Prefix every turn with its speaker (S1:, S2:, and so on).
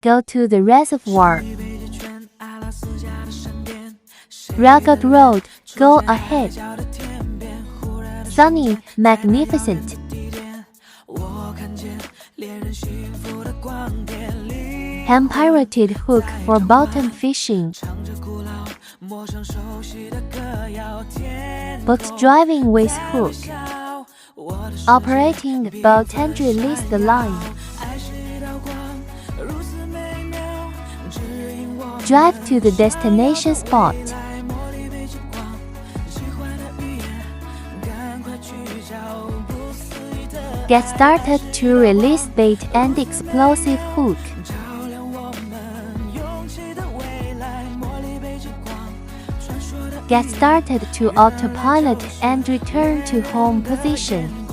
S1: Go to the reservoir. Rugged road, go ahead. Sunny, magnificent. Hand-pirated hook for bottom fishing. Boat driving with hook. Operating the boat and release the line. Drive to the destination spot. Get started to release bait and explosive hook. Get started to autopilot and return to home position.